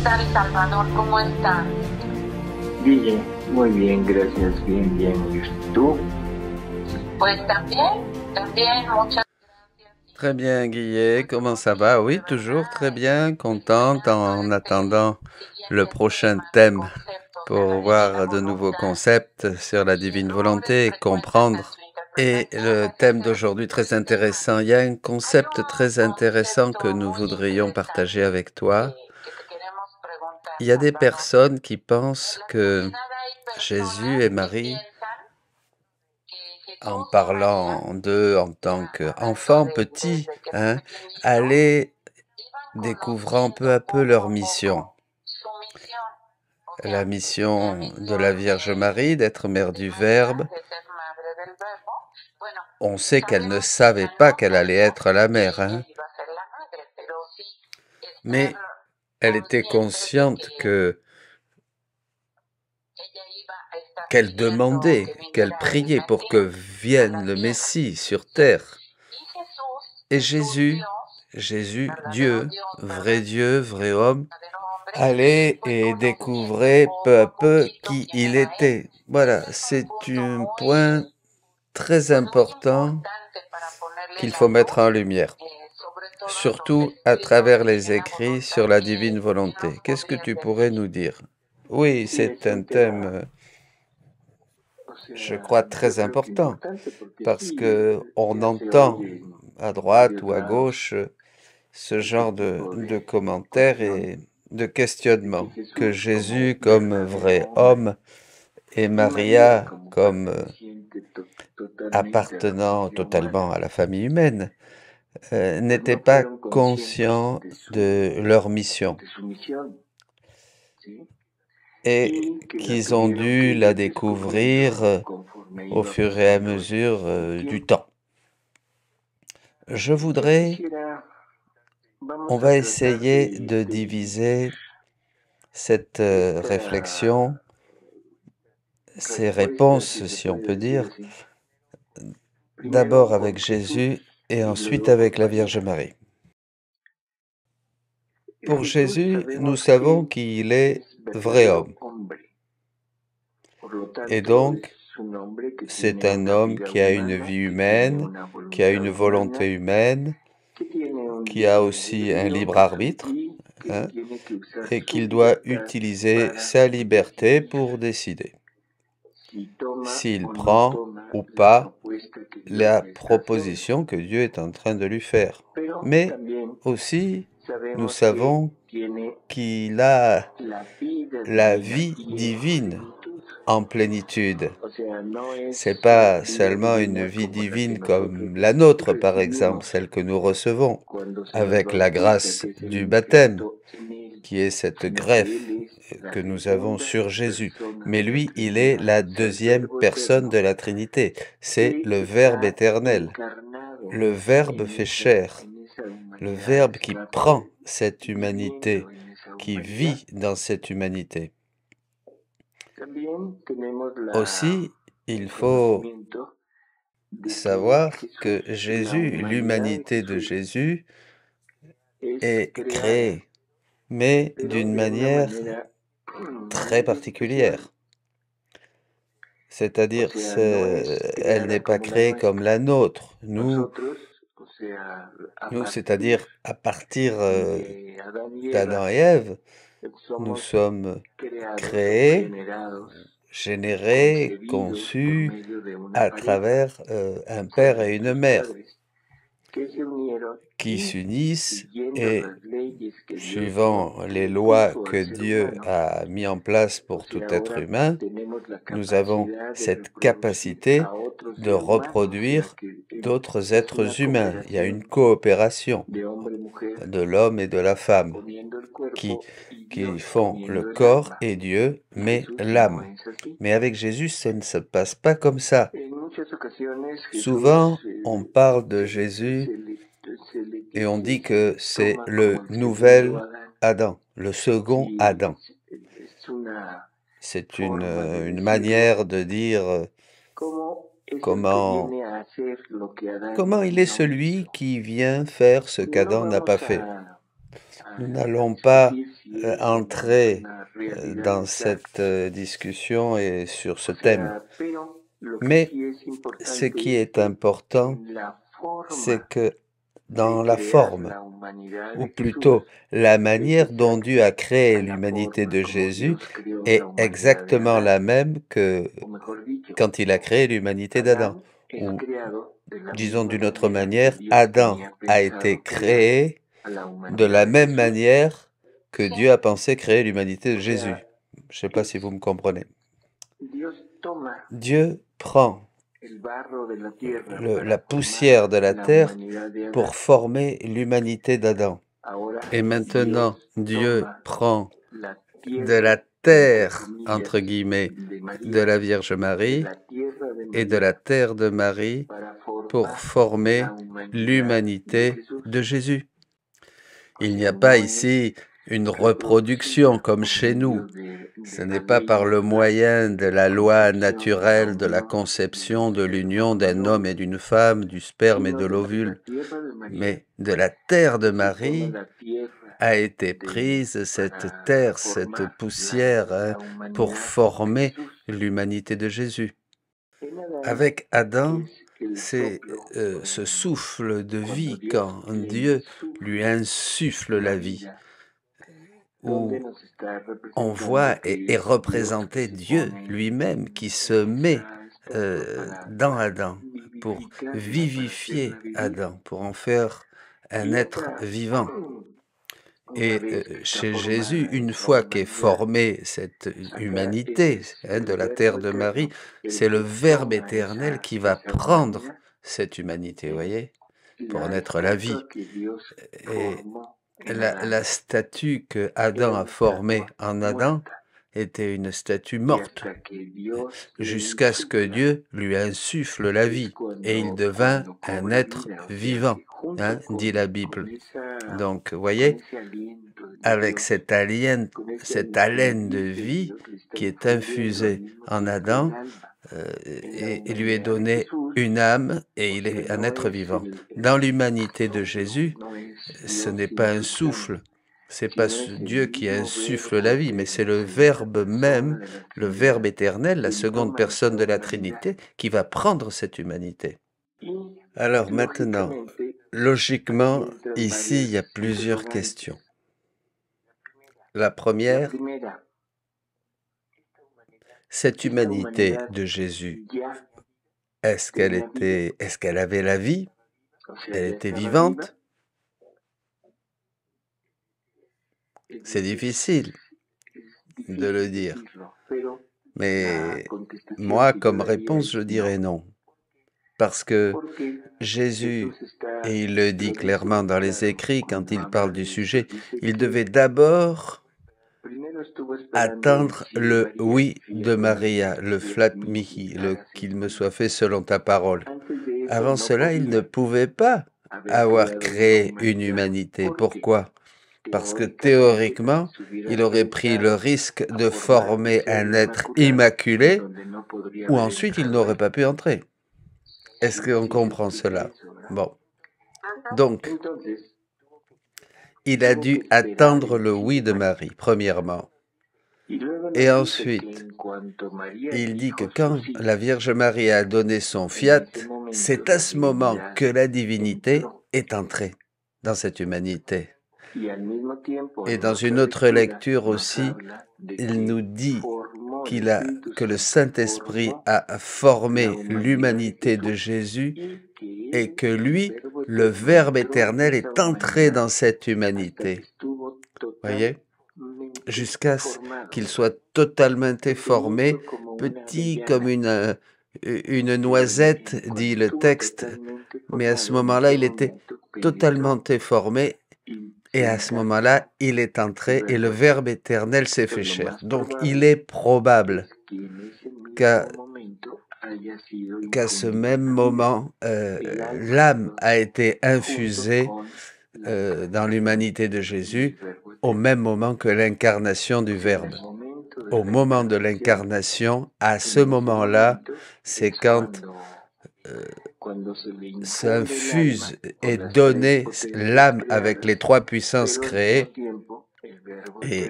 César y Salvador, ¿cómo están? Bien, muy bien, gracias, bien, bien. ¿Y tú? Pues también, muchas gracias. Très bien, Guillet. Comment ça va? Oui, toujours très bien, contente en attendant le prochain thème pour voir de nouveaux concepts sur la divine volonté et comprendre. Et le thème d'aujourd'hui très intéressant. Il y a un concept très intéressant que nous voudrions partager avec toi. Il y a des personnes qui pensent que Jésus et Marie, en parlant d'eux en tant qu'enfants petits, allaient découvrant peu à peu leur mission. La mission de la Vierge Marie d'être mère du Verbe. On sait qu'elle ne savait pas qu'elle allait être la mère, mais elle était consciente qu'elle demandait, qu'elle priait pour que vienne le Messie sur terre. Et Jésus, Dieu, vrai homme, allait et découvrait peu à peu qui il était. Voilà, c'est un point très important qu'il faut mettre en lumière, surtout à travers les écrits sur la divine volonté. Qu'est-ce que tu pourrais nous dire? Oui, c'est un thème, je crois, très important, parce que on entend à droite ou à gauche ce genre de commentaires et de questionnements, que Jésus comme vrai homme et Maria comme appartenant totalement à la famille humaine, n'étaient pas conscients de leur mission et qu'ils ont dû la découvrir au fur et à mesure du temps. On va essayer de diviser cette réflexion, ces réponses, si on peut dire, d'abord avec Jésus et ensuite avec la Vierge Marie. Pour Jésus, nous savons qu'il est vrai homme. Et donc, c'est un homme qui a une vie humaine, qui a une volonté humaine, qui a aussi un libre arbitre, et qu'il doit utiliser sa liberté pour décider s'il prend ou pas la proposition que Dieu est en train de lui faire. Mais aussi, nous savons qu'il a la vie divine en plénitude. C'est pas seulement une vie divine comme la nôtre, par exemple, celle que nous recevons avec la grâce du baptême, qui est cette greffe que nous avons sur Jésus. Mais lui, il est la deuxième personne de la Trinité. C'est le Verbe éternel. Le Verbe fait chair. Le Verbe qui prend cette humanité, qui vit dans cette humanité. Aussi, il faut savoir que Jésus, l'humanité de Jésus, est créée, mais d'une manière très particulière. C'est-à-dire, elle n'est pas créée comme la nôtre. Nous, c'est-à-dire à partir d'Adam et Ève, nous sommes créés, générés, conçus à travers un père et une mère qui s'unissent et, suivant les lois que Dieu a mis en place pour tout être humain, nous avons cette capacité de reproduire d'autres êtres humains. Il y a une coopération de l'homme et de la femme qui font le corps et Dieu, mais l'âme. Mais avec Jésus, ça ne se passe pas comme ça. Souvent, on parle de Jésus et on dit que c'est le nouvel Adam, le second Adam. C'est une manière de dire comment il est celui qui vient faire ce qu'Adam n'a pas fait. Nous n'allons pas entrer dans cette discussion et sur ce thème. Mais ce qui est important, c'est que dans la forme, ou plutôt la manière dont Dieu a créé l'humanité de Jésus est exactement la même que quand il a créé l'humanité d'Adam. Ou, disons d'une autre manière, Adam a été créé de la même manière que Dieu a pensé créer l'humanité de Jésus. Je ne sais pas si vous me comprenez. Dieu prend la poussière de la terre pour former l'humanité d'Adam. Et maintenant, Dieu prend de la terre, entre guillemets, de la Vierge Marie et de la terre de Marie pour former l'humanité de Jésus. Il n'y a pas ici une reproduction comme chez nous. Ce n'est pas par le moyen de la loi naturelle de la conception de l'union d'un homme et d'une femme, du sperme et de l'ovule, mais de la terre de Marie a été prise cette terre, cette poussière, pour former l'humanité de Jésus. Avec Adam, c'est ce souffle de vie quand Dieu lui insuffle la vie, où on voit et est représenté Dieu lui-même qui se met dans Adam pour vivifier Adam, pour en faire un être vivant. Et chez Jésus, une fois qu'est formée cette humanité de la terre de Marie, c'est le Verbe éternel qui va prendre cette humanité, vous voyez, pour naître la vie. Et la statue que Adam a formée en Adam était une statue morte, jusqu'à ce que Dieu lui insuffle la vie, et il devint un être vivant, dit la Bible. Donc, vous voyez, avec cette haleine de vie qui est infusée en Adam, et il lui est donné une âme et il est un être vivant. Dans l'humanité de Jésus, ce n'est pas un souffle, c'est pas Dieu qui insuffle la vie, mais c'est le Verbe même, le Verbe éternel, la seconde personne de la Trinité, qui va prendre cette humanité. Alors maintenant, logiquement, ici, il y a plusieurs questions. La première, cette humanité de Jésus, est-ce qu'elle avait la vie? Elle était vivante? C'est difficile de le dire. Mais moi, comme réponse, je dirais non. Parce que Jésus, et il le dit clairement dans les écrits quand il parle du sujet, il devait d'abord attendre le oui de Maria, le flat mihi, le qu'il me soit fait selon ta parole. Avant cela, il ne pouvait pas avoir créé une humanité. Pourquoi? Parce que théoriquement, il aurait pris le risque de former un être immaculé où ensuite il n'aurait pas pu entrer. Est-ce qu'on comprend cela? Bon. Donc, il a dû attendre le oui de Marie, premièrement. Et ensuite, il dit que quand la Vierge Marie a donné son fiat, c'est à ce moment que la divinité est entrée dans cette humanité. Et dans une autre lecture aussi, il nous dit que le Saint-Esprit a formé l'humanité de Jésus et que lui, le Verbe éternel, est entré dans cette humanité. Voyez? Jusqu'à ce qu'il soit totalement formé, petit comme une noisette, dit le texte, mais à ce moment-là, il était totalement formé, et à ce moment-là, il est entré, et le Verbe éternel s'est fait chair. Donc, il est probable qu'à ce même moment, l'âme a été infusée dans l'humanité de Jésus, au même moment que l'incarnation du Verbe. Au moment de l'incarnation, à ce moment-là, c'est quand s'infuse et donner l'âme avec les trois puissances créées, et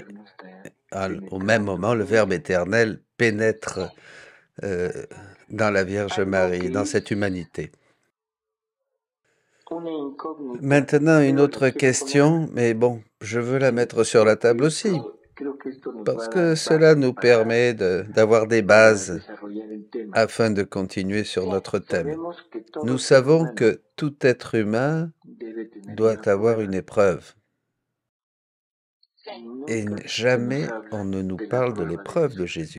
au même moment, le Verbe éternel pénètre dans la Vierge Marie, dans cette humanité. Maintenant, une autre question, mais bon, je veux la mettre sur la table aussi, parce que cela nous permet d'avoir des bases afin de continuer sur notre thème. Nous savons que tout être humain doit avoir une épreuve. Et jamais on ne nous parle de l'épreuve de Jésus.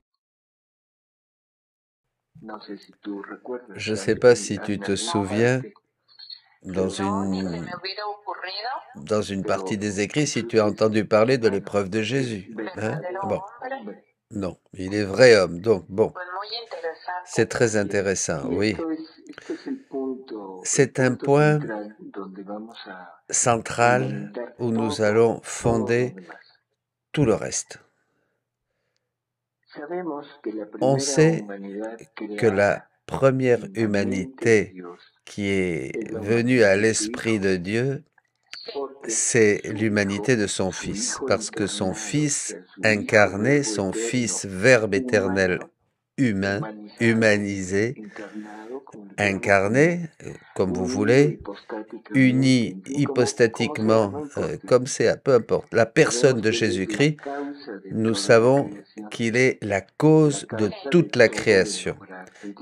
Je ne sais pas si tu te souviens, dans une partie des écrits, si tu as entendu parler de l'épreuve de Jésus. Hein? Bon. Non, il est vrai homme, donc bon. C'est très intéressant, oui. C'est un point central où nous allons fonder tout le reste. On sait que la première humanité qui est venue à l'Esprit de Dieu, c'est l'humanité de son Fils, parce que son Fils incarné, son Fils Verbe éternel humain, humanisé, incarné, comme vous voulez, uni hypostatiquement, comme c'est, peu importe, la personne de Jésus-Christ, nous savons qu'il est la cause de toute la création.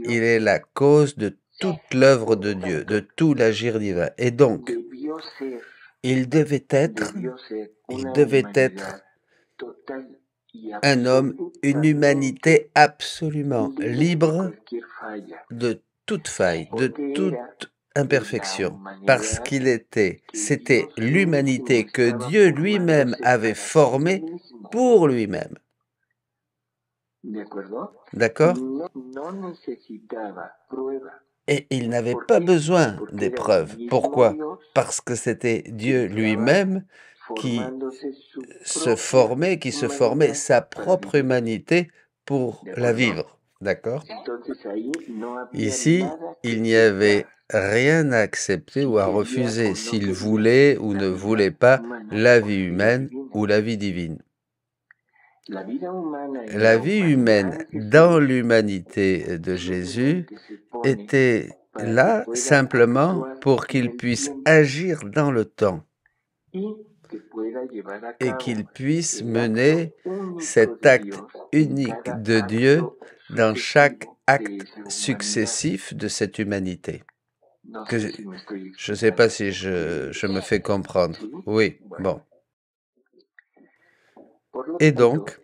Il est la cause de toute l'œuvre de Dieu, de tout l'agir divin. Et donc, il devait être un homme, une humanité absolument libre de toute faille, de toute imperfection, parce c'était l'humanité que Dieu lui-même avait formée pour lui-même. D'accord? Et il n'avait pas besoin d'épreuves. Pourquoi? Parce que c'était Dieu lui-même qui se formait sa propre humanité pour la vivre. D'accord? Ici, il n'y avait rien à accepter ou à refuser s'il voulait ou ne voulait pas la vie humaine ou la vie divine. La vie humaine dans l'humanité de Jésus était là simplement pour qu'il puisse agir dans le temps et qu'il puisse mener cet acte unique de Dieu dans chaque acte successif de cette humanité. Je ne sais pas si je me fais comprendre. Oui, bon. Et donc,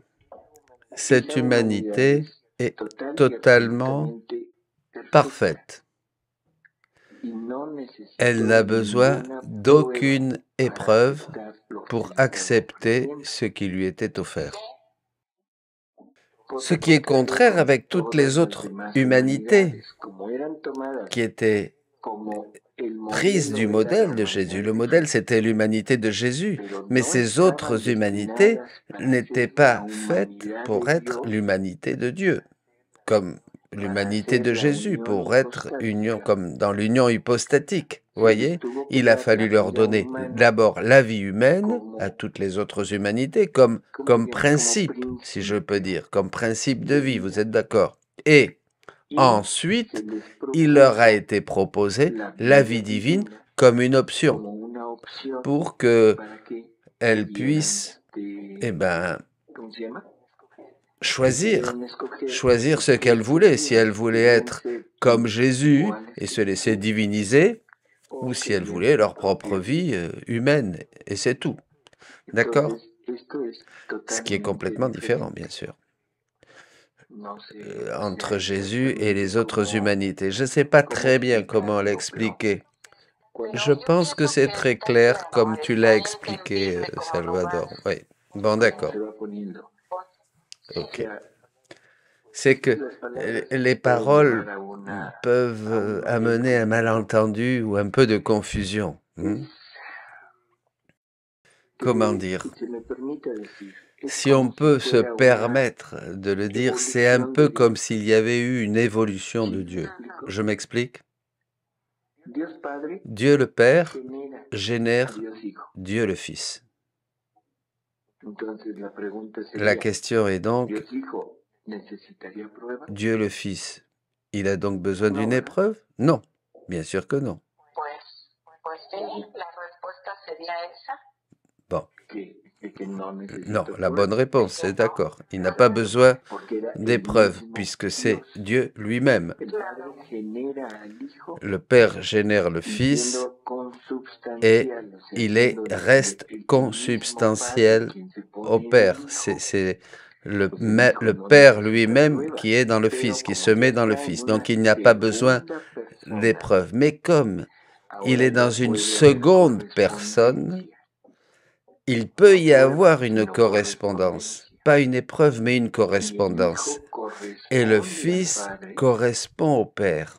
cette humanité est totalement parfaite. Elle n'a besoin d'aucune épreuve pour accepter ce qui lui était offert. Ce qui est contraire avec toutes les autres humanités qui étaient prises du modèle de Jésus. Le modèle, c'était l'humanité de Jésus, mais ces autres humanités n'étaient pas faites pour être l'humanité de Dieu, comme l'humanité de Jésus, pour être union, comme dans l'union hypostatique. Voyez, il a fallu leur donner d'abord la vie humaine à toutes les autres humanités comme principe, si je peux dire, comme principe de vie, vous êtes d'accord? Et ensuite, il leur a été proposé la vie divine comme une option pour qu'elles puissent, choisir ce qu'elle voulait, si elle voulait être comme Jésus et se laisser diviniser, ou si elle voulait leur propre vie humaine, et c'est tout. D'accord? Ce qui est complètement différent, bien sûr, entre Jésus et les autres humanités. Je ne sais pas très bien comment l'expliquer. Je pense que c'est très clair comme tu l'as expliqué, Salvador. Oui, bon, d'accord. Ok. C'est que les paroles peuvent amener un malentendu ou un peu de confusion. Comment dire? Si on peut se permettre de le dire, c'est un peu comme s'il y avait eu une évolution de Dieu. Je m'explique? Dieu le Père génère Dieu le Fils. La question est donc, Dieu le Fils, il a donc besoin d'une épreuve? Non, bien sûr que non. Bon. Non, la bonne réponse, c'est d'accord. Il n'a pas besoin d'épreuve, puisque c'est Dieu lui-même. Le Père génère le Fils et reste consubstantiel au Père. C'est le Père lui-même qui est dans le Fils, qui se met dans le Fils. Donc il n'y a pas besoin d'épreuve. Mais comme il est dans une seconde personne, il peut y avoir une correspondance. Pas une épreuve, mais une correspondance. Et le Fils correspond au Père.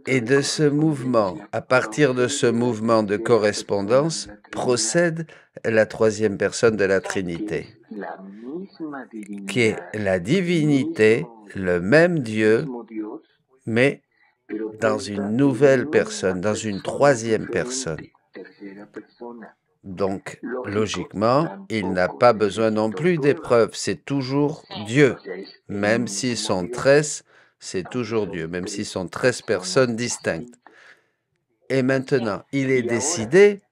Et de ce mouvement, à partir de ce mouvement de correspondance, procède la troisième personne de la Trinité, qui est la divinité, le même Dieu, mais dans une nouvelle personne, dans une troisième personne. Donc, logiquement, il n'a pas besoin non plus d'épreuves, c'est toujours Dieu. Même s'ils sont 13, c'est toujours Dieu, même s'ils sont 13 personnes distinctes. Et maintenant, il est décidé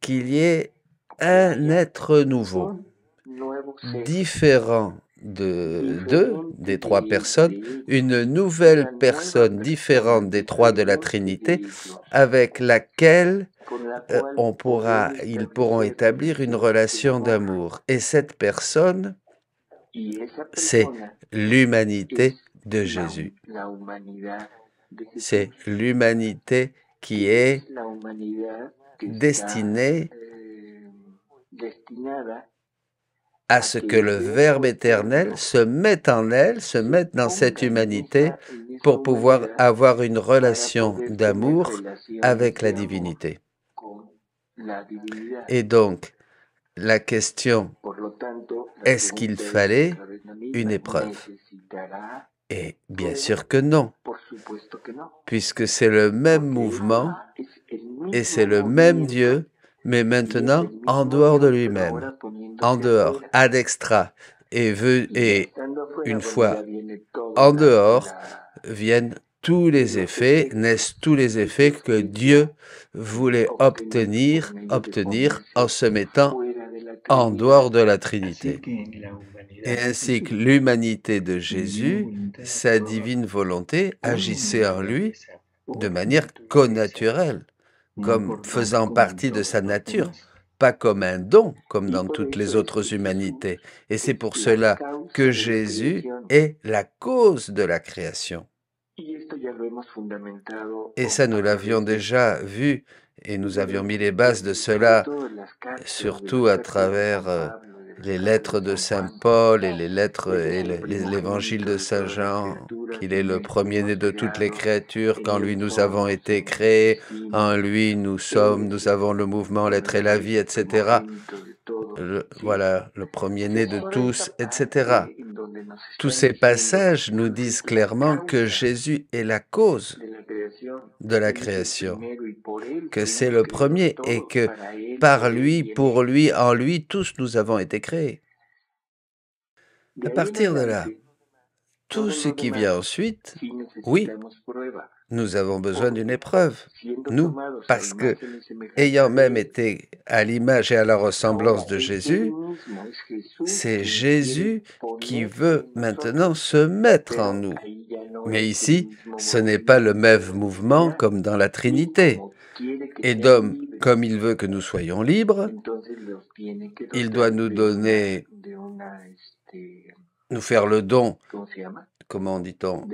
qu'il y ait un être nouveau, différent des trois personnes, une nouvelle personne différente des trois de la Trinité, avec laquelle ils pourront établir une relation d'amour. Et cette personne, c'est l'humanité de Jésus. C'est l'humanité qui est destinée à ce que le Verbe éternel se mette en elle, se mette dans cette humanité pour pouvoir avoir une relation d'amour avec la divinité. Et donc, la question, est-ce qu'il fallait une épreuve? Et bien sûr que non, puisque c'est le même mouvement et c'est le même Dieu, mais maintenant en dehors de lui-même, en dehors, ad extra. Et une fois en dehors, viennent tous les effets, naissent tous les effets que Dieu voulait obtenir en se mettant en dehors de la Trinité. Et ainsi que l'humanité de Jésus, sa divine volonté agissait en lui de manière connaturelle, comme faisant partie de sa nature, pas comme un don, comme dans toutes les autres humanités. Et c'est pour cela que Jésus est la cause de la création. Et ça, nous l'avions déjà vu, et nous avions mis les bases de cela, surtout à travers les lettres de Saint Paul et les lettres et l'évangile de Saint Jean, qu'il est le premier-né de toutes les créatures, qu'en lui nous avons été créés, en lui nous avons le mouvement, l'être et la vie, etc. Voilà, le premier-né de tous, etc. Tous ces passages nous disent clairement que Jésus est la cause de la création, que c'est le premier et que par lui, pour lui, en lui, tous nous avons été créés. À partir de là, tout ce qui vient ensuite, oui, nous avons besoin d'une épreuve, nous, parce que, ayant même été à l'image et à la ressemblance de Jésus, c'est Jésus qui veut maintenant se mettre en nous. Mais ici, ce n'est pas le même mouvement comme dans la Trinité. Et comme il veut que nous soyons libres, il doit nous donner, nous faire le don, comment dit-on,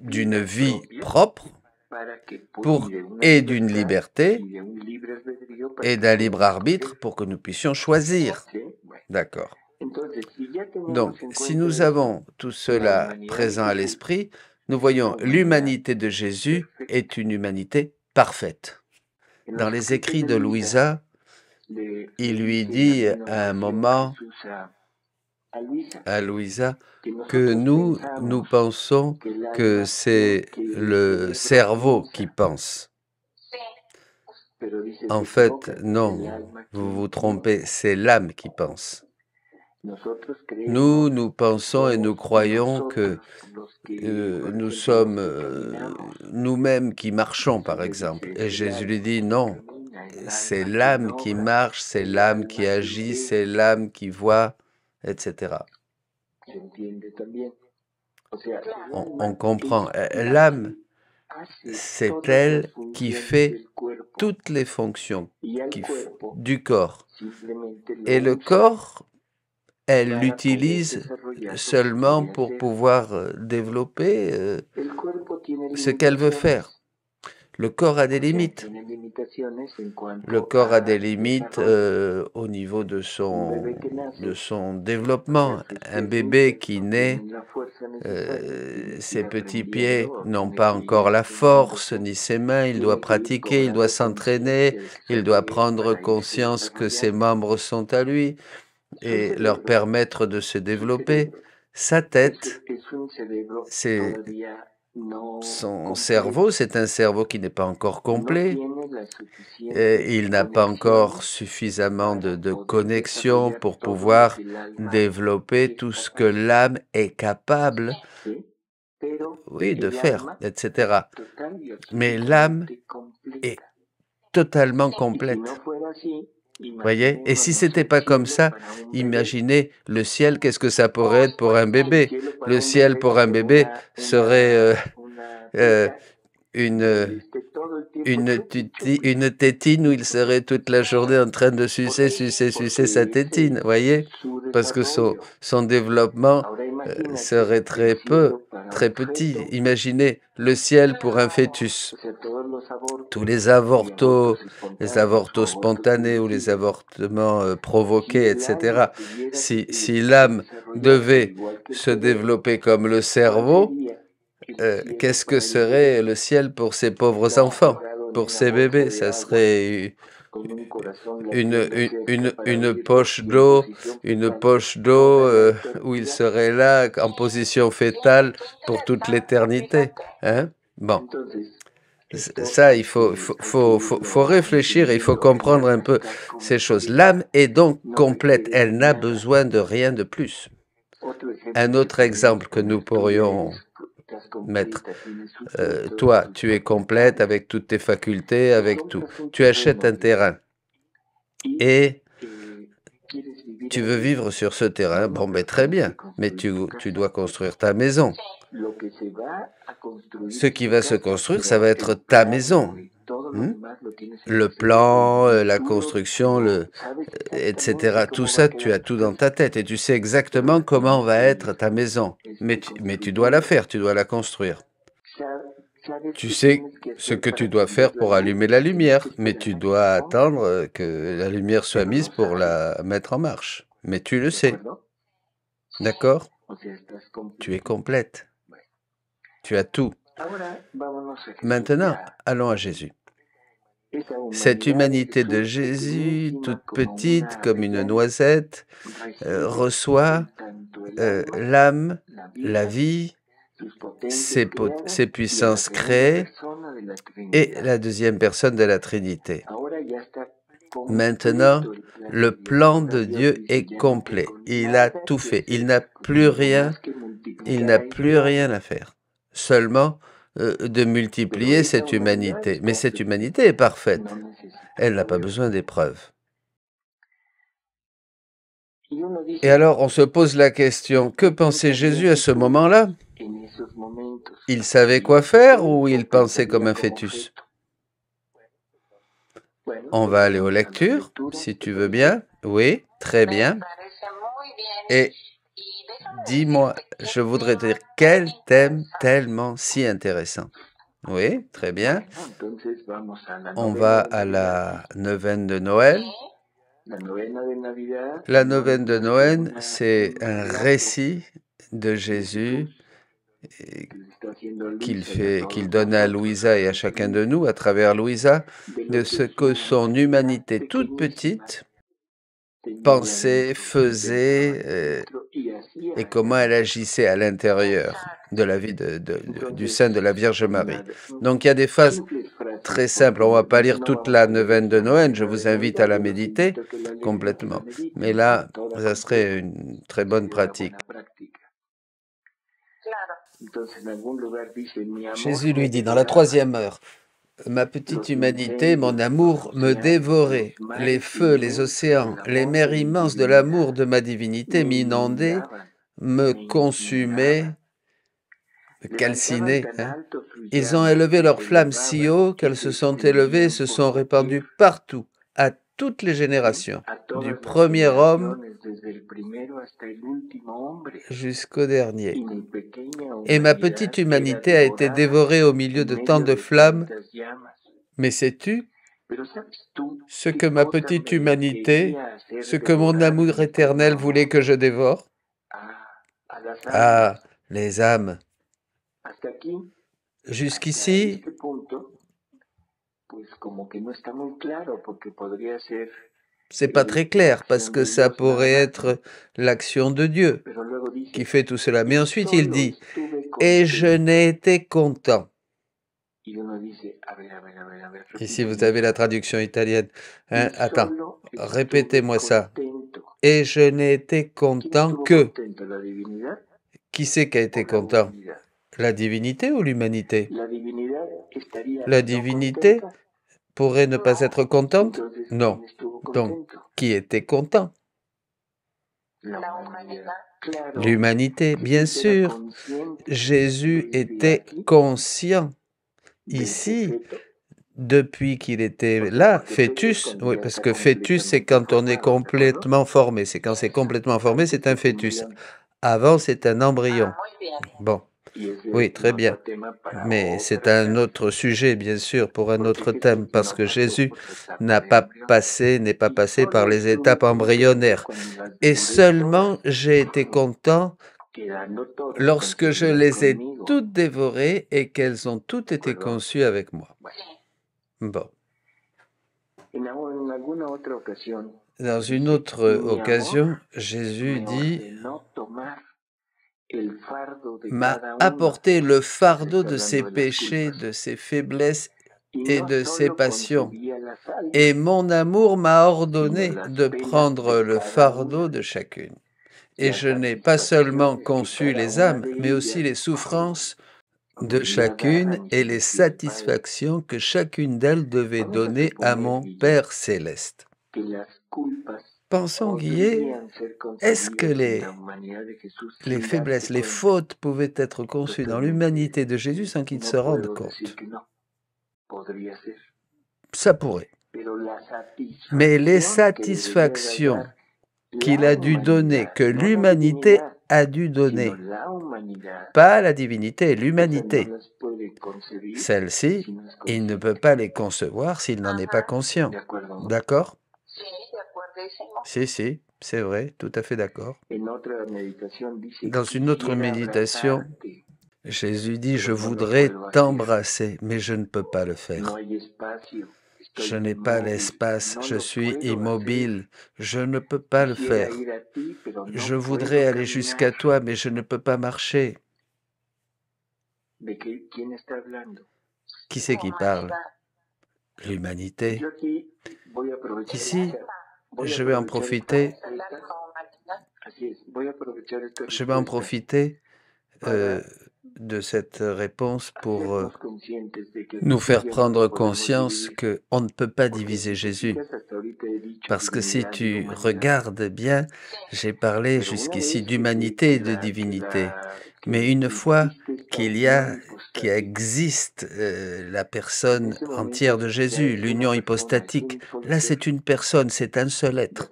d'une vie propre et d'une liberté et d'un libre arbitre pour que nous puissions choisir. D'accord. Donc, si nous avons tout cela présent à l'esprit, nous voyons l'humanité de Jésus est une humanité parfaite. Dans les écrits de Louisa, il lui dit à un moment, à Louisa que nous pensons que c'est le cerveau qui pense. En fait, non, vous vous trompez, c'est l'âme qui pense. Nous pensons et nous croyons que nous sommes nous-mêmes qui marchons, par exemple. Et Jésus lui dit, non, c'est l'âme qui marche, c'est l'âme qui agit, c'est l'âme qui voit, etc. On comprend. L'âme, c'est elle qui fait toutes les fonctions du corps. Et le corps, elle l'utilise seulement pour pouvoir développer ce qu'elle veut faire. Le corps a des limites. Le corps a des limites au niveau de son développement. Un bébé qui naît, ses petits pieds n'ont pas encore la force, ni ses mains, il doit pratiquer, il doit s'entraîner, il doit prendre conscience que ses membres sont à lui et leur permettre de se développer. Sa tête, c'est son cerveau, c'est un cerveau qui n'est pas encore complet. Et il n'a pas encore suffisamment de connexion pour pouvoir développer tout ce que l'âme est capable, oui, de faire, etc. Mais l'âme est totalement complète. Voyez? Et si c'était pas comme ça, imaginez le ciel, qu'est-ce que ça pourrait être pour un bébé? Le ciel pour un bébé serait une tétine où il serait toute la journée en train de sucer sa tétine, voyez? Parce que son développement serait très petit. Imaginez le ciel pour un fœtus. Tous les avortos spontanés ou les avortements provoqués, etc. Si l'âme devait se développer comme le cerveau, qu'est-ce que serait le ciel pour ces pauvres enfants, pour ces bébés? Ça serait une poche d'eau, où ils seraient là en position fétale pour toute l'éternité. Hein? Bon. Ça, il faut réfléchir et il faut comprendre un peu ces choses. L'âme est donc complète, elle n'a besoin de rien de plus. Un autre exemple que nous pourrions mettre. Toi, tu es complète avec toutes tes facultés, avec tout. Tu achètes un terrain et tu veux vivre sur ce terrain. Bon, mais très bien, mais tu dois construire ta maison. Ce qui va se construire, ça va être ta maison. Le plan, la construction, etc. Tout ça, tu as tout dans ta tête et tu sais exactement comment va être ta maison. Mais tu dois la faire, tu dois la construire. Tu sais ce que tu dois faire pour allumer la lumière, mais tu dois attendre que la lumière soit mise pour la mettre en marche. Mais tu le sais. D'accord? Tu es complète. Tu as tout. Maintenant, allons à Jésus. Cette humanité de Jésus, toute petite comme une noisette, reçoit l'âme, la vie, ses puissances créées et la deuxième personne de la Trinité. Maintenant, le plan de Dieu est complet. Il a tout fait. Il n'a plus rien à faire. Seulement de multiplier cette humanité. Mais cette humanité est parfaite. Elle n'a pas besoin d'épreuves. Et alors, on se pose la question, que pensait Jésus à ce moment-là? Il savait quoi faire ou il pensait comme un fœtus? On va aller aux lectures, si tu veux bien. Oui, très bien. Et dis-moi, je voudrais te dire, quel thème tellement si intéressant. Oui, très bien. On va à la neuvaine de Noël. La neuvaine de Noël, c'est un récit de Jésus qu'il donne à Louisa et à chacun de nous, à travers Louisa, de ce que son humanité toute petite pensait, faisait et comment elle agissait à l'intérieur de la vie du sein de la Vierge Marie. Donc il y a des phases très simples. On ne va pas lire toute la neuvaine de Noël, je vous invite à la méditer complètement. Mais là, ça serait une très bonne pratique. Jésus lui dit dans la 3e heure, ma petite humanité, mon amour me dévorait. Les feux, les océans, les mers immenses de l'amour de ma divinité m'inondaient, me consumaient, me calcinaient. Ils ont élevé leurs flammes si haut qu'elles se sont élevées et se sont répandues partout, à toutes les générations, du premier homme jusqu'au dernier. Et ma petite humanité a été dévorée au milieu de tant de flammes. Mais sais-tu ce que ma petite humanité, ce que mon amour éternel voulait que je dévore? Ah, les âmes. Jusqu'ici, c'est pas très clair parce que ça pourrait être l'action de Dieu qui fait tout cela. Mais ensuite, il dit, et je n'ai été content. Ici, vous avez la traduction italienne. Attends, répétez-moi ça. Et je n'ai été content que. Qui c'est qui a été content? La divinité ou l'humanité? La divinité pourrait ne pas être contente? Non. Donc, qui était content? L'humanité, bien sûr. Jésus était conscient. Ici, depuis qu'il était là, fœtus, oui, parce que fœtus, c'est quand on est complètement formé. C'est quand c'est complètement formé, c'est un fœtus. Avant, c'est un embryon. Bon, oui, très bien. Mais c'est un autre sujet, bien sûr, pour un autre thème, parce que Jésus n'est pas passé par les étapes embryonnaires. Et seulement, j'ai été content lorsque je les ai toutes dévorées et qu'elles ont toutes été conçues avec moi. Bon. Dans une autre occasion, Jésus dit, m'a apporté le fardeau de ses péchés, de ses faiblesses et de ses passions. Et mon amour m'a ordonné de prendre le fardeau de chacune. Et je n'ai pas seulement conçu les âmes, mais aussi les souffrances de chacune et les satisfactions que chacune d'elles devait donner à mon Père céleste. Pensons, Guillet, est-ce que les faiblesses, les fautes pouvaient être conçues dans l'humanité de Jésus sans qu'il se rende compte? Ça pourrait. Mais les satisfactions qu'il a dû donner, que l'humanité a dû donner, pas la divinité, l'humanité, celle-ci, il ne peut pas les concevoir s'il n'en est pas conscient. D'accord? Si, c'est vrai, tout à fait d'accord. Dans une autre méditation, Jésus dit, je voudrais t'embrasser, mais je ne peux pas le faire. Je n'ai pas l'espace, je suis immobile, je ne peux pas le faire. Je voudrais aller jusqu'à toi, mais je ne peux pas marcher. Qui c'est qui parle? L'humanité. Ici, je vais en profiter. De cette réponse pour nous faire prendre conscience qu'on ne peut pas diviser Jésus. Parce que si tu regardes bien, j'ai parlé jusqu'ici d'humanité et de divinité. Mais une fois qu'il existe la personne entière de Jésus, l'union hypostatique, là c'est une personne, c'est un seul être.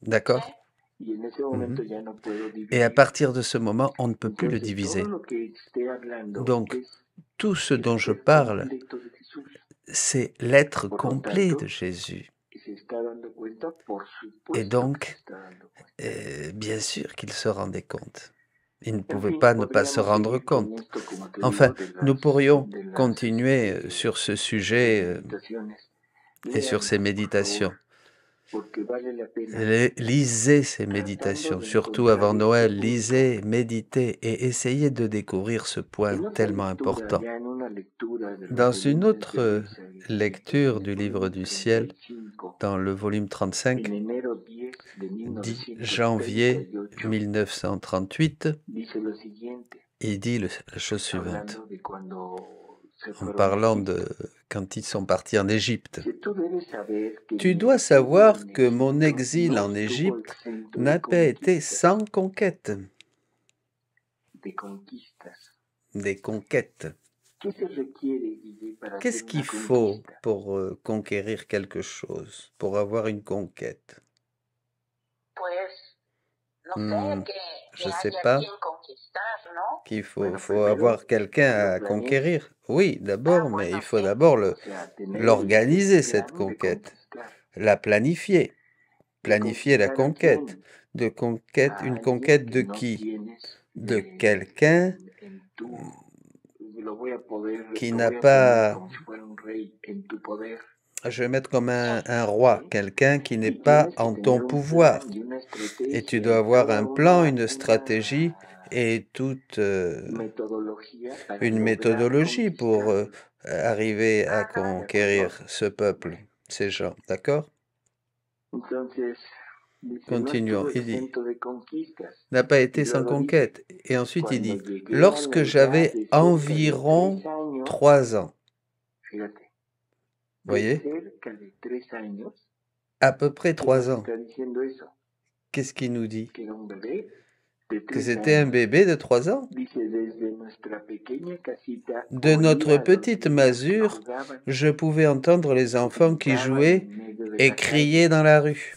D'accord? Et à partir de ce moment, on ne peut plus le diviser. Donc, tout ce dont je parle, c'est l'être complet de Jésus. Et donc, bien sûr qu'il se rendait compte. Il ne pouvait pas ne pas se rendre compte. Enfin, nous pourrions continuer sur ce sujet et sur ces méditations. Lisez ces méditations, surtout avant Noël, lisez, méditez et essayez de découvrir ce point tellement important. Dans une autre lecture du livre du ciel, dans le volume 35, 10 janvier 1938, il dit la chose suivante, en parlant de quand ils sont partis en Égypte. Tu dois savoir que mon exil en Égypte n'a pas été sans conquête. Des conquêtes. Qu'est-ce qu'il faut pour conquérir quelque chose, pour avoir une conquête? Je ne sais pas qu'il faut avoir quelqu'un à conquérir. Oui, d'abord, mais il faut d'abord l'organiser, cette conquête, la planifier, planifier la conquête. Une conquête de qui? De quelqu'un qui n'a pas... Je vais mettre comme un roi, quelqu'un qui n'est pas en ton pouvoir. Et tu dois avoir un plan, une stratégie et toute une méthodologie pour arriver à conquérir ce peuple, ces gens. D'accord? Continuons. Il dit, n'a pas été sans conquête. Et ensuite il dit, lorsque j'avais environ 3 ans. Vous voyez? À peu près 3 ans. Qu'est-ce qu'il nous dit? Que c'était un bébé de 3 ans. De notre petite masure, je pouvais entendre les enfants qui jouaient et criaient dans la rue.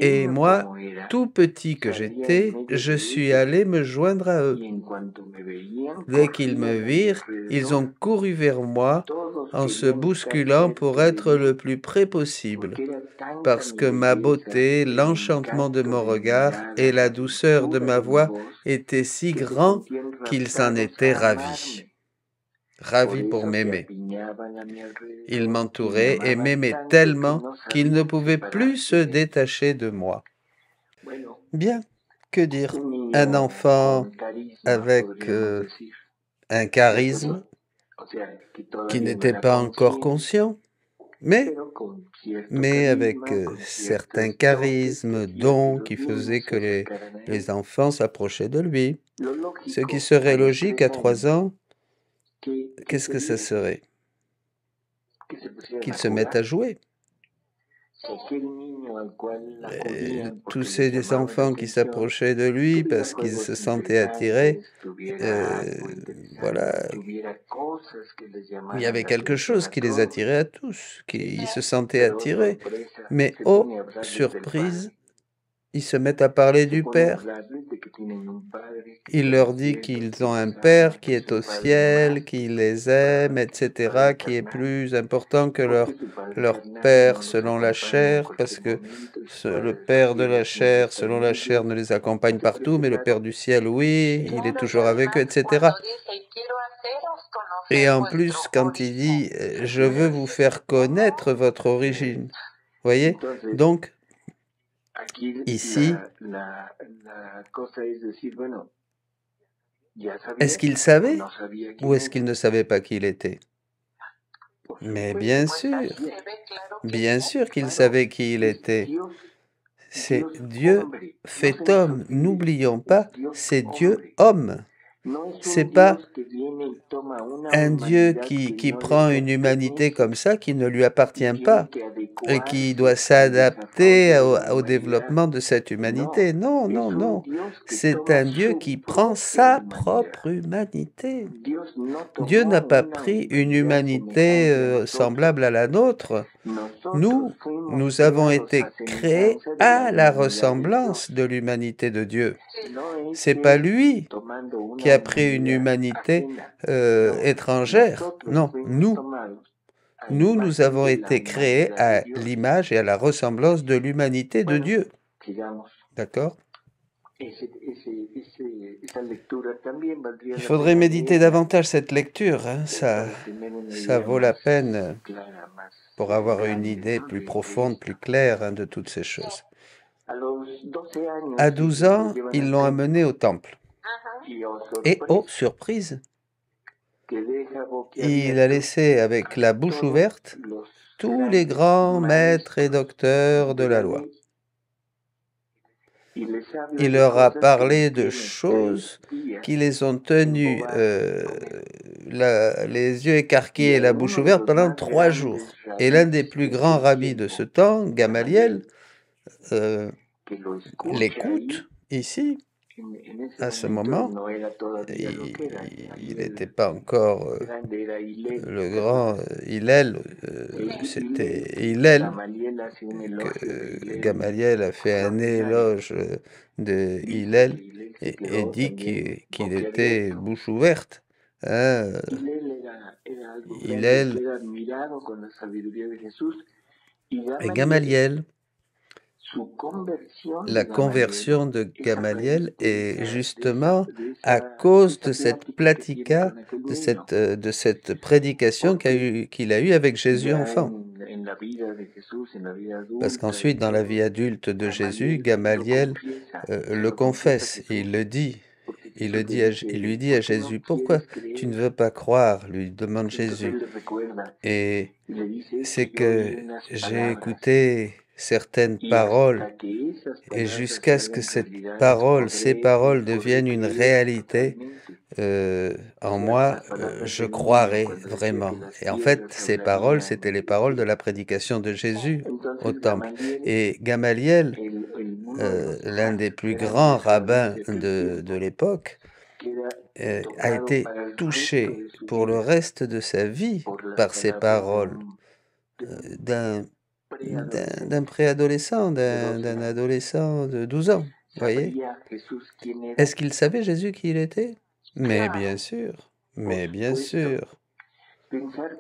Et moi, tout petit que j'étais, je suis allé me joindre à eux. Dès qu'ils me virent, ils ont couru vers moi en se bousculant pour être le plus près possible, parce que ma beauté, l'enchantement de mon regard et la douceur de ma voix étaient si grands qu'ils en étaient ravis. Ravis pour m'aimer. Ils m'entouraient et m'aimaient tellement qu'ils ne pouvaient plus se détacher de moi. Bien, que dire? Un enfant avec un charisme qui n'était pas encore conscient, mais avec certains charismes, dons qui faisaient que les enfants s'approchaient de lui. Ce qui serait logique à 3 ans, qu'est-ce que ce serait? Qu'ils se mettent à jouer. Tous ces enfants qui s'approchaient de lui parce qu'ils se sentaient attirés, voilà, il y avait quelque chose qui les attirait à tous, ils se sentaient attirés, mais oh, surprise, ils se mettent à parler du Père. Il leur dit qu'ils ont un Père qui est au ciel, qui les aime, etc., qui est plus important que leur Père selon la chair, parce que le Père de la chair, selon la chair, ne les accompagne partout, mais le Père du ciel, oui, il est toujours avec eux, etc. Et en plus, quand il dit « Je veux vous faire connaître votre origine », vous voyez? Donc, ici, est-ce qu'il savait ou est-ce qu'il ne savait pas qui il était? Mais bien sûr qu'il savait qui il était. C'est Dieu fait homme. N'oublions pas, c'est Dieu homme. C'est pas un Dieu qui prend une humanité comme ça, qui ne lui appartient pas, et qui doit s'adapter au développement de cette humanité. Non, non, non. C'est un Dieu qui prend sa propre humanité. Dieu n'a pas pris une humanité semblable à la nôtre. Nous avons été créés à la ressemblance de l'humanité de Dieu. C'est pas lui qui a pris une humanité étrangère. Non, nous avons été créés à l'image et à la ressemblance de l'humanité de Dieu. D'accord? Il faudrait méditer davantage cette lecture, hein. Ça vaut la peine pour avoir une idée plus profonde, plus claire, hein, de toutes ces choses. À 12 ans, ils l'ont amené au temple. Et, oh, surprise, il a laissé avec la bouche ouverte tous les grands maîtres et docteurs de la loi. Il leur a parlé de choses qui les ont tenus les yeux écarquillés et la bouche ouverte pendant 3 jours. Et l'un des plus grands rabbis de ce temps, Gamaliel, l'écoute ici, à ce moment. Il n'était pas encore le grand Hillel, c'était Hillel que Gamaliel a fait un éloge de Hillel et dit qu'il était bouche ouverte. Hein. Hillel et Gamaliel. La conversion de Gamaliel est justement à cause de cette platica, de cette prédication qu'il a eue avec Jésus enfant. Parce qu'ensuite, dans la vie adulte de Jésus, Gamaliel le confesse, et il le dit. Il lui dit à Jésus, « Pourquoi tu ne veux pas croire ?» lui demande Jésus. Et c'est que j'ai écouté certaines paroles, et jusqu'à ce que ces paroles deviennent une réalité en moi, je croirais vraiment. Et en fait, ces paroles, c'était les paroles de la prédication de Jésus au temple. Et Gamaliel, l'un des plus grands rabbins de l'époque, a été touché pour le reste de sa vie par ces paroles d'un préadolescent, d'un adolescent de 12 ans, voyez. Est-ce qu'il savait Jésus qui il était? Mais bien sûr,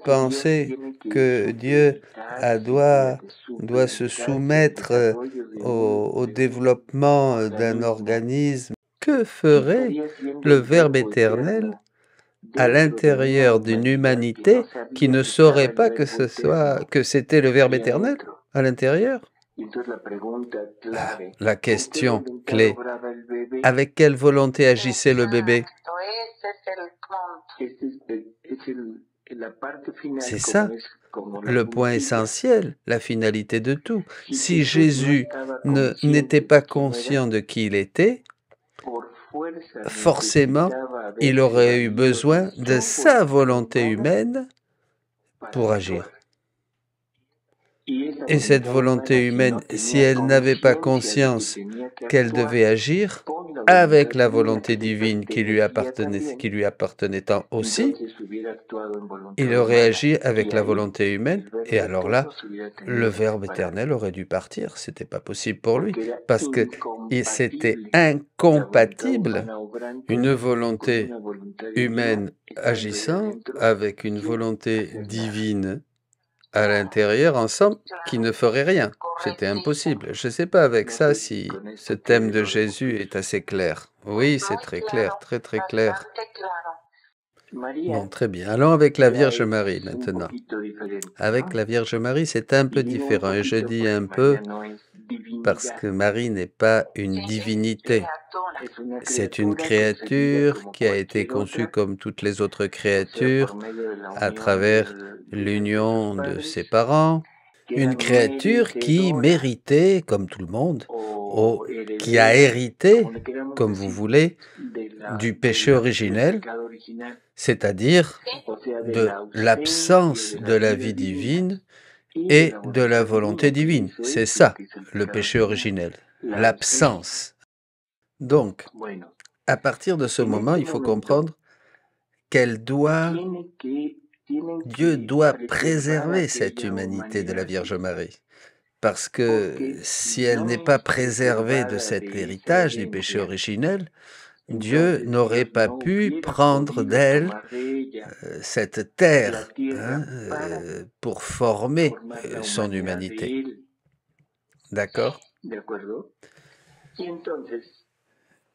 Penser que Dieu doit se soumettre au développement d'un organisme, que ferait le Verbe éternel à l'intérieur d'une humanité qui ne saurait pas que c'était le Verbe éternel à l'intérieur? La question clé, avec quelle volonté agissait le bébé? C'est ça, le point essentiel, la finalité de tout. Si Jésus n'était pas conscient de qui il était, forcément, il aurait eu besoin de sa volonté humaine pour agir. Et cette volonté humaine, si elle n'avait pas conscience qu'elle devait agir avec la volonté divine qui lui appartenait tant aussi, il aurait agi avec la volonté humaine, et alors là, le Verbe éternel aurait dû partir. C'était pas possible pour lui, parce que c'était incompatible, une volonté humaine agissant avec une volonté divine à l'intérieur ensemble qui ne ferait rien. C'était impossible. Je ne sais pas avec ça si ce thème de Jésus est assez clair. Oui, c'est très clair, très très clair. Bon, très bien. Allons avec la Vierge Marie maintenant. Avec la Vierge Marie, c'est un peu différent. Et je dis un peu parce que Marie n'est pas une divinité. C'est une créature qui a été conçue comme toutes les autres créatures à travers l'union de ses parents. Une créature qui méritait, comme tout le monde, qui a hérité, comme vous voulez, du péché originel, c'est-à-dire de l'absence de la vie divine et de la volonté divine. C'est ça, le péché originel, l'absence. Donc, à partir de ce moment, il faut comprendre Dieu doit préserver cette humanité de la Vierge Marie. Parce que si elle n'est pas préservée de cet héritage du péché originel, Dieu n'aurait pas pu prendre d'elle cette terre pour former son humanité. D'accord?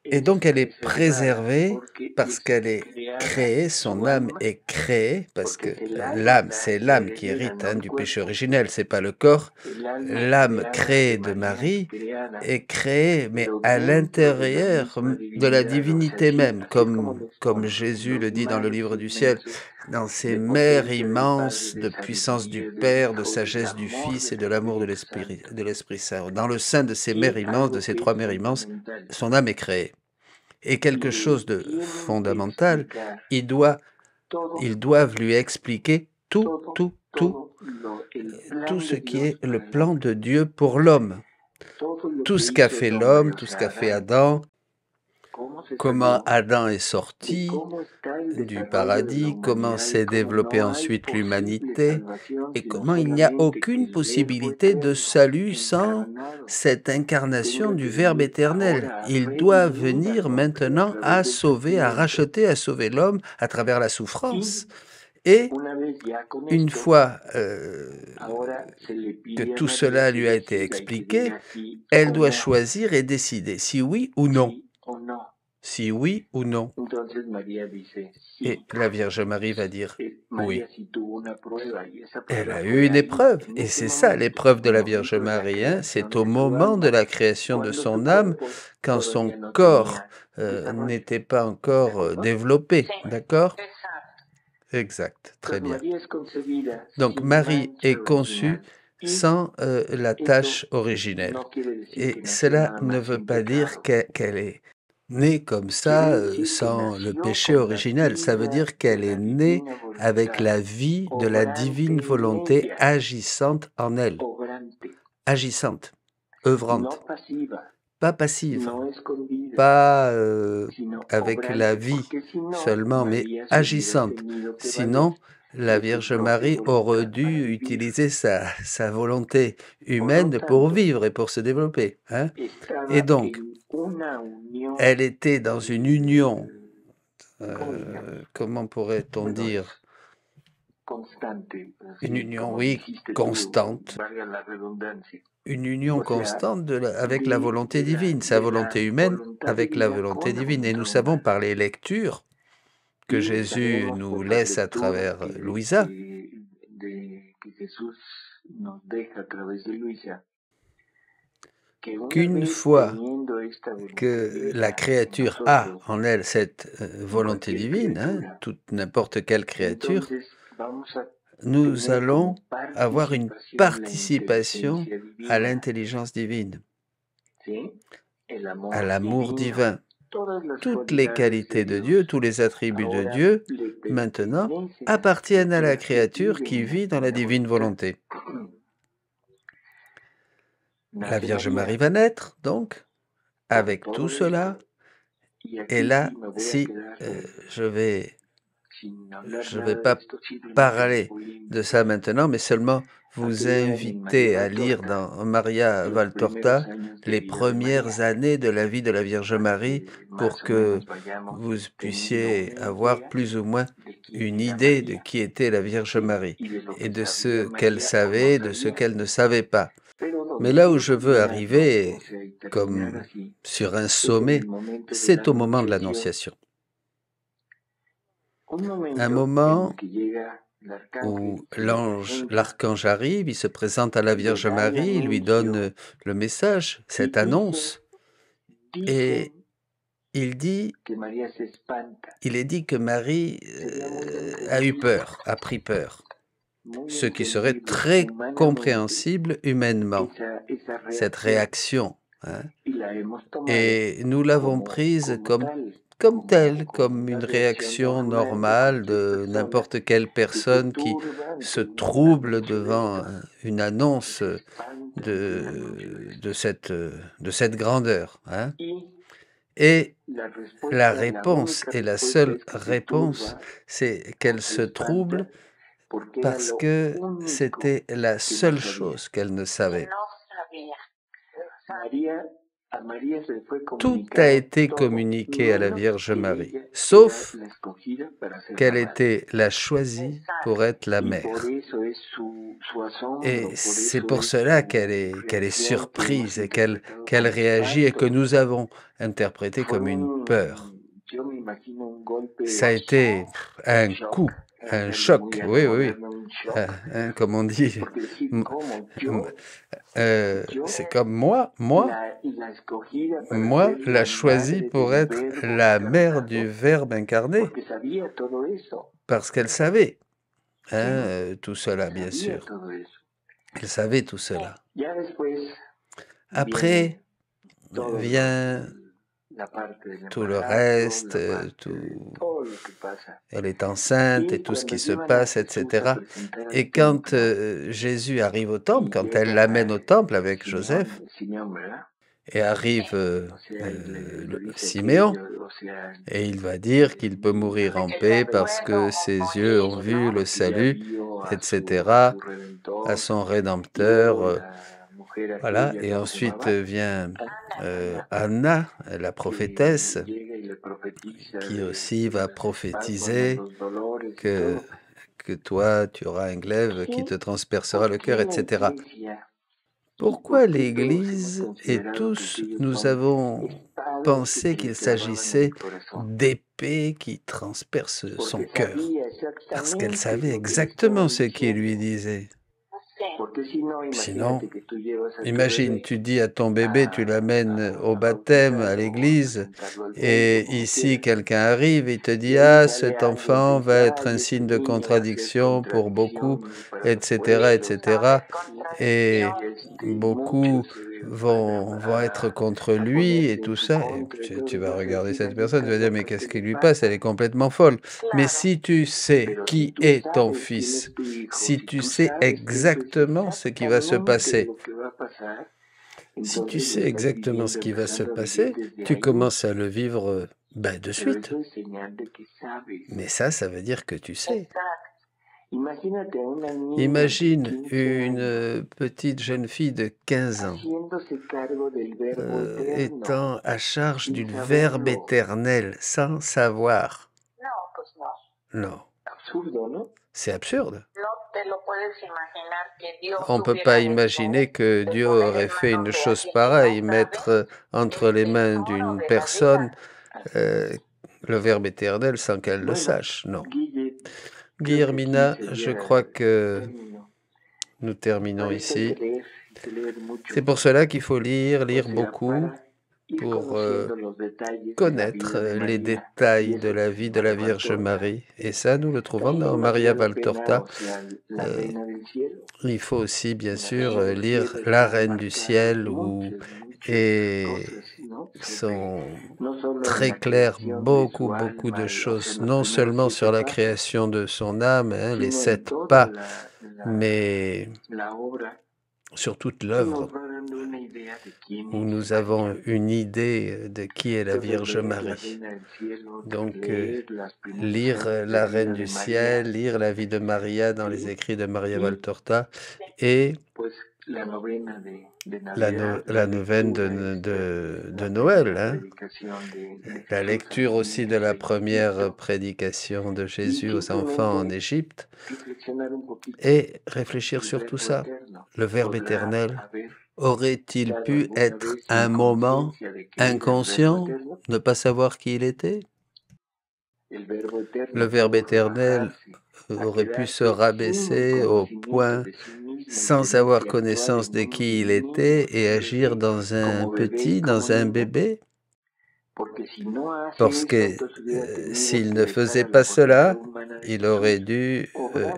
Et donc elle est préservée parce qu'elle est créée, son âme est créée, parce que l'âme, c'est l'âme qui hérite du péché originel, c'est pas le corps. L'âme créée de Marie est créée, mais à l'intérieur de la divinité même, comme Jésus le dit dans le livre du ciel, dans ces mers immenses de puissance du Père, de sagesse du Fils et de l'amour de l'Esprit Saint. Dans le sein de ces mers immenses, de ces trois mers immenses, son âme est créée. Et quelque chose de fondamental, ils doivent lui expliquer tout ce qui est le plan de Dieu pour l'homme. Tout ce qu'a fait l'homme, tout ce qu'a fait Adam, comment Adam est sorti du paradis, comment s'est développée ensuite l'humanité, et comment il n'y a aucune possibilité de salut sans cette incarnation du Verbe éternel. Il doit venir maintenant à sauver, à racheter, à sauver l'homme à travers la souffrance. Et une fois que tout cela lui a été expliqué, elle doit choisir et décider si oui ou non. Si oui ou non. Et la Vierge Marie va dire oui. Elle a eu une épreuve, et c'est ça l'épreuve de la Vierge Marie. C'est au moment de la création de son âme, quand son corps n'était pas encore développé, d'accord? Exact, très bien. Donc Marie est conçue sans la tâche originelle. Et cela ne veut pas dire qu'elle est née comme ça, sans le péché originel. Ça veut dire qu'elle est née avec la vie de la divine volonté agissante en elle. Agissante, œuvrante. Pas passive, pas avec la vie seulement, mais agissante. Sinon, la Vierge Marie aurait dû utiliser sa volonté humaine pour vivre et pour se développer. Et donc, elle était dans une union, comment pourrait-on dire? Une union, oui, constante. Une union constante avec la volonté divine, sa volonté humaine avec la volonté divine. Et nous savons par les lectures que Jésus nous laisse à travers Louisa, qu'une fois que la créature a en elle cette volonté divine, toute n'importe quelle créature, nous allons avoir une participation à l'intelligence divine, à l'amour divin. Toutes les qualités de Dieu, tous les attributs de Dieu, maintenant, appartiennent à la créature qui vit dans la divine volonté. La Vierge Marie va naître, donc, avec tout cela. Et là, si je vais pas parler de ça maintenant, mais seulement vous inviter à lire dans Maria Valtorta les premières années de la vie de la Vierge Marie pour que vous puissiez avoir plus ou moins une idée de qui était la Vierge Marie et de ce qu'elle savait, de ce qu'elle ne savait pas. Mais là où je veux arriver, comme sur un sommet, c'est au moment de l'Annonciation. Un moment où l'archange arrive, il se présente à la Vierge Marie, il lui donne le message, cette annonce, et il est dit que Marie a eu peur, a pris peur, ce qui serait très compréhensible humainement, cette réaction. Et nous l'avons prise comme telle, comme une réaction normale de n'importe quelle personne qui se trouble devant une annonce de cette grandeur. Et la réponse, et la seule réponse, c'est qu'elle se trouble parce que c'était la seule chose qu'elle ne savait. Tout a été communiqué à la Vierge Marie, sauf qu'elle était la choisie pour être la mère. Et c'est pour cela qu'elle est surprise et qu'elle réagit et que nous avons interprété comme une peur. Ça a été un coup, un choc, oui. Comme on dit, c'est comme moi, la choisie pour être la mère du Verbe incarné, parce qu'elle savait tout cela, bien sûr. Elle savait tout cela. Après vient tout le reste, elle est enceinte et tout ce qui se passe, etc. Et quand Jésus arrive au temple, quand elle l'amène au temple avec Joseph, et arrive Siméon, et il va dire qu'il peut mourir en paix parce que ses yeux ont vu le salut, etc., à son Rédempteur. Voilà, et ensuite vient Anna, la prophétesse, qui aussi va prophétiser que toi, tu auras un glaive qui te transpercera le cœur, etc. Pourquoi l'Église et tous, nous avons pensé qu'il s'agissait d'épées qui transpercent son cœur? Parce qu'elle savait exactement ce qu'il lui disait. Sinon, imagine, tu dis à ton bébé, tu l'amènes au baptême, à l'église, et ici quelqu'un arrive et te dit « Ah, cet enfant va être un signe de contradiction pour beaucoup, etc., etc. » Et beaucoup vont être contre lui et tout ça. Et tu vas regarder cette personne, tu vas dire « Mais qu'est-ce qui lui passe? Elle est complètement folle. » Mais si tu sais qui est ton fils, si tu sais exactement ce qui va se passer, si tu sais exactement ce qui va se passer, tu commences à le vivre de suite. Mais ça veut dire que tu sais. Imagine une petite jeune fille de 15 ans étant à charge du Verbe éternel sans savoir. Non. C'est absurde. On ne peut pas imaginer que Dieu aurait fait une chose pareille, mettre entre les mains d'une personne le Verbe éternel sans qu'elle le sache. Non. Guillermina, je crois que nous terminons ici. C'est pour cela qu'il faut lire beaucoup, pour connaître les détails de la vie de la Vierge Marie. Et ça, nous le trouvons dans Maria Valtorta. Il faut aussi, bien sûr, lire La Reine du Ciel, et sont très clairs beaucoup de choses, non seulement sur la création de son âme, les 7 pas, mais sur toute l'œuvre, où nous avons une idée de qui est la Vierge Marie. Donc, lire La Reine du Ciel, lire la vie de Maria dans les écrits de Maria Valtorta, et la neuvaine de Noël, la lecture aussi de la première prédication de Jésus aux enfants en Égypte, et réfléchir sur tout ça. Le Verbe éternel aurait-il pu être un moment inconscient, ne pas savoir qui il était? Le Verbe éternel aurait pu se rabaisser au point sans avoir connaissance de qui il était et agir dans un petit, dans un bébé? Parce que s'il ne faisait pas cela, il aurait dû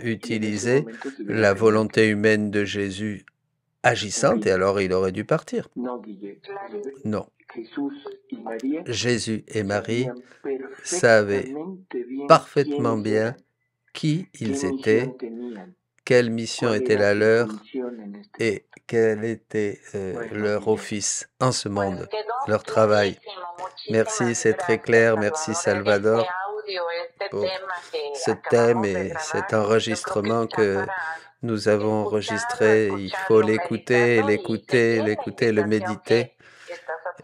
utiliser la volonté humaine de Jésus agissante, et alors il aurait dû partir. Non. Jésus et Marie savaient parfaitement bien qui ils étaient, quelle mission était la leur et quel était leur office en ce monde, leur travail. Merci, c'est très clair. Merci Salvador pour ce thème et cet enregistrement que nous avons enregistré. Il faut l'écouter, le méditer.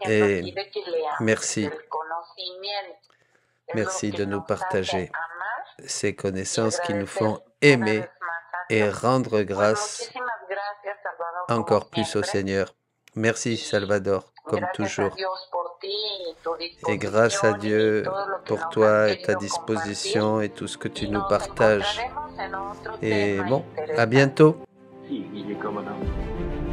Et merci. Merci de nous partager ces connaissances qui nous font aimer et rendre grâce encore plus au Seigneur. Merci Salvador, comme toujours. Et grâce à Dieu pour toi et ta disposition et tout ce que tu nous partages. Et bon, à bientôt. Sí, Guille, cómo no.